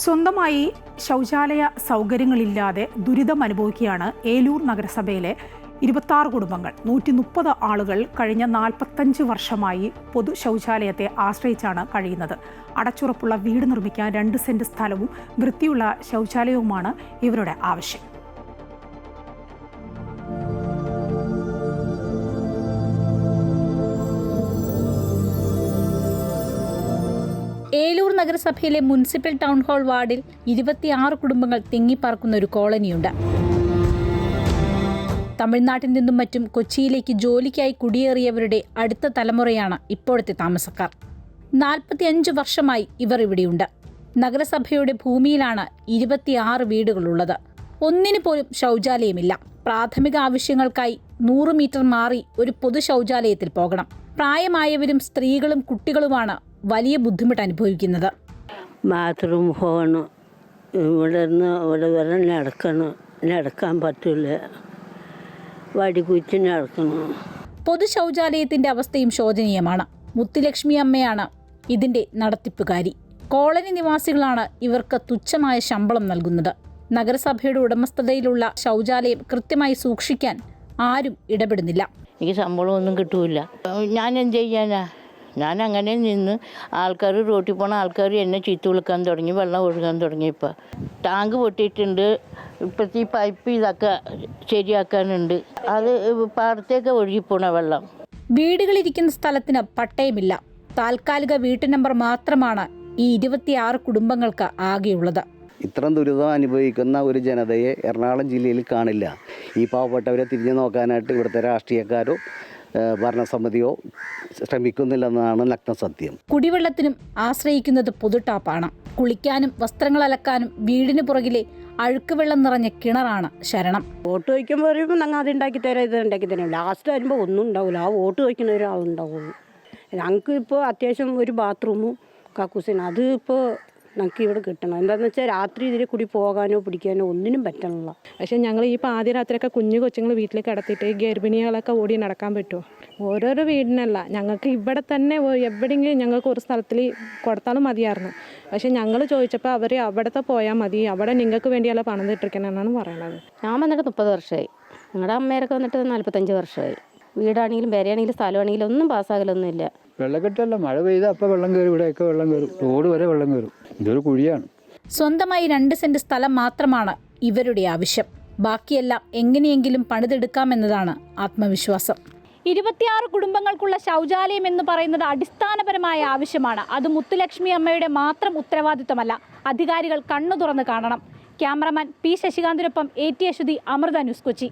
സ്വന്തമായി ശൗചാലയ സൗകര്യങ്ങളില്ലാതെ ദുരിതം അനുഭവിക്കുകയാണ് ഏലൂർ നഗരസഭയിലെ 26 കുടുംബങ്ങൾ. 130 ആളുകൾ കഴിഞ്ഞ 45 വർഷമായി പൊതു ശൗചാലയത്തെ ആശ്രയിച്ചാണ് കഴിയുന്നത്. അടച്ചുറപ്പുള്ള വീട് നിർമ്മിക്കാൻ 2 സെന്റ് സ്ഥലവും വൃത്തിയുള്ള ശൗചാലയവുമാണ് ഇവരുടെ ആവശ്യം. ഏലൂർ നഗരസഭയിലെ മുനിസിപ്പൽ ടൗൺ ഹാൾ വാർഡിൽ 26 കുടുംബങ്ങൾ തിങ്ങിപ്പാർക്കുന്ന ഒരു കോളനിയുണ്ട്. തമിഴ്നാട്ടിൽ നിന്നും മറ്റും കൊച്ചിയിലേക്ക് ജോലിക്കായി കുടിയേറിയവരുടെ അടുത്ത തലമുറയാണ് ഇപ്പോഴത്തെ താമസക്കാർ. 45 വർഷമായി ഇവർ ഇവിടെയുണ്ട്. നഗരസഭയുടെ ഭൂമിയിലാണ് 26 വീടുകളുള്ളത്. ഒന്നിനു പോലും ശൗചാലയമില്ല. പ്രാഥമിക ആവശ്യങ്ങൾക്കായി 100 മീറ്റർ മാറി ഒരു പൊതു ശൗചാലയത്തിൽ പോകണം. പ്രായമായവരും സ്ത്രീകളും കുട്ടികളുമാണ് വലിയ ബുദ്ധിമുട്ട് അനുഭവിക്കുന്നത്. ബാത്റൂം പോകണം, ഇവിടെ നിന്ന് അവിടെ വരെ നടക്കാൻ പറ്റില്ല, വടികുറ്റി നടക്കണം. പൊതു ശൗചാലയത്തിന്റെ അവസ്ഥയും ശോചനീയമാണ്. മുത്തുലക്ഷ്മി അമ്മയാണ് ഇതിന്റെ നടത്തിപ്പുകാരി. കോളനി നിവാസികളാണ് ഇവർക്ക് തുച്ഛമായ ശമ്പളം നൽകുന്നത്. നഗരസഭയുടെ ഉടമസ്ഥതയിലുള്ള ശൗചാലയം കൃത്യമായി സൂക്ഷിക്കാൻ ആരും ഇടപെടുന്നില്ല. എനിക്ക് ശമ്പളമൊന്നും കിട്ടൂല. ഞാൻ എന്ത് ചെയ്യാനാ? ഞാൻ അങ്ങനെ നിന്ന് ആൾക്കാർ റോട്ടിൽ പോണ ആൾക്കാർ എന്നെ ചീത്ത വിളിക്കാൻ തുടങ്ങി, വെള്ളം ഒഴുകാൻ തുടങ്ങി. ഇപ്പം ടാങ്ക് പൊട്ടിയിട്ടുണ്ട്. ഇപ്പോഴത്തെ ഈ പൈപ്പ് ഇതൊക്കെ ശരിയാക്കാനുണ്ട്. അത് പാടത്തേക്ക് ഒഴുകിപ്പോണ വെള്ളം. വീടുകളിരിക്കുന്ന സ്ഥലത്തിന് പട്ടയമില്ല. താൽക്കാലിക വീട്ടു നമ്പർ മാത്രമാണ് ഈ 26 കുടുംബങ്ങൾക്ക് ആകെയുള്ളത്. ഇത്രയും ദുരിതം അനുഭവിക്കുന്ന ഒരു ജനതയെ എറണാകുളം ജില്ലയിൽ കാണില്ല. ഈ പാവപ്പെട്ടവരെ തിരിഞ്ഞു നോക്കാനായിട്ട് ഇവിടുത്തെ രാഷ്ട്രീയക്കാരോ ഭരണസമിതിയോ ശ്രമിക്കുന്നില്ലെന്നാണ് നഗ്ന സത്യം. കുടിവെള്ളത്തിനും ആശ്രയിക്കുന്നത് പൊതുട്ടാപ്പാണ്. കുളിക്കാനും വസ്ത്രങ്ങൾ അലക്കാനും വീടിന് പുറകിലെ അഴുക്കുവെള്ളം നിറഞ്ഞ കിണറാണ് ശരണം. വോട്ട് വയ്ക്കുമ്പോൾ പറയുമ്പോൾ ഞങ്ങൾ അത് ഉണ്ടാക്കി തരാം, ഇത് ഉണ്ടാക്കി തരാം. ലാസ്റ്റ് വരുമ്പോൾ ഒന്നും ഉണ്ടാവില്ല. ആ വോട്ട് വയ്ക്കുന്ന ഒരാളുണ്ടാവുള്ളൂ. ഞങ്ങൾക്ക് ഇപ്പോൾ അത്യാവശ്യം ഒരു ബാത്റൂമും കക്കൂസിനും അത് ഇപ്പോൾ ഞങ്ങൾക്ക് ഇവിടെ കിട്ടണം. എന്താണെന്ന് വെച്ചാൽ രാത്രി ഇതിൽ കൂടി പോകാനോ പിടിക്കാനോ ഒന്നിനും പറ്റണില്ല. പക്ഷേ ഞങ്ങൾ ഈ പാതിരാത്രിയൊക്കെ കുഞ്ഞു കൊച്ചുങ്ങൾ വീട്ടിലേക്ക് കിടത്തിയിട്ട് ഗർഭിണികളൊക്കെ ഓടി നടക്കാൻ പറ്റുമോ? ഓരോരോ വീടിനല്ല, ഞങ്ങൾക്ക് ഇവിടെ തന്നെ എവിടെയെങ്കിലും ഞങ്ങൾക്ക് ഒരു സ്ഥലത്തിൽ കൊടുത്താലും മതിയായിരുന്നു. പക്ഷേ ഞങ്ങൾ ചോദിച്ചപ്പോൾ അവർ അവിടത്തെ പോയാൽ മതി, അവിടെ നിങ്ങൾക്ക് വേണ്ടിയല്ല പണം ഇട്ടിരിക്കണമെന്നാണ് പറയണത്. ഞാൻ വന്നിട്ട് 30 വർഷമായി. ഞങ്ങളുടെ അമ്മയൊക്കെ വന്നിട്ട് 45 വർഷമായി. വീടാണെങ്കിലും പേരയാണെങ്കിലും സ്ഥലമാണെങ്കിലും ഒന്നും പാസ്സാകലൊന്നുമില്ല. വെള്ളക്കെട്ടല്ല, മഴ പെയ്താൽ അപ്പം വെള്ളം കയറും. ഇവിടെയൊക്കെ വെള്ളം കയറും, റോഡ് വരെ വെള്ളം കയറും. ഇതൊരു കുഴിയാണ്. സ്വന്തമായി 2 സെന്റ് സ്ഥലം മാത്രമാണ് ഇവരുടെ ആവശ്യം. ബാക്കിയെല്ലാം എങ്ങനെയെങ്കിലും പണിതെടുക്കാമെന്നതാണ് ആത്മവിശ്വാസം. 26 കുടുംബങ്ങൾക്കുള്ള ശൗചാലയം എന്ന് പറയുന്നത് അടിസ്ഥാനപരമായ ആവശ്യമാണ്. അത് മുത്തുലക്ഷ്മി അമ്മയുടെ മാത്രം ഉത്തരവാദിത്വമല്ല. അധികാരികൾ കണ്ണു തുറന്ന് കാണണം. ക്യാമറമാൻ പി ശശികാന്തിനൊപ്പം AT അശ്വതി, അമൃത ന്യൂസ്, കൊച്ചി.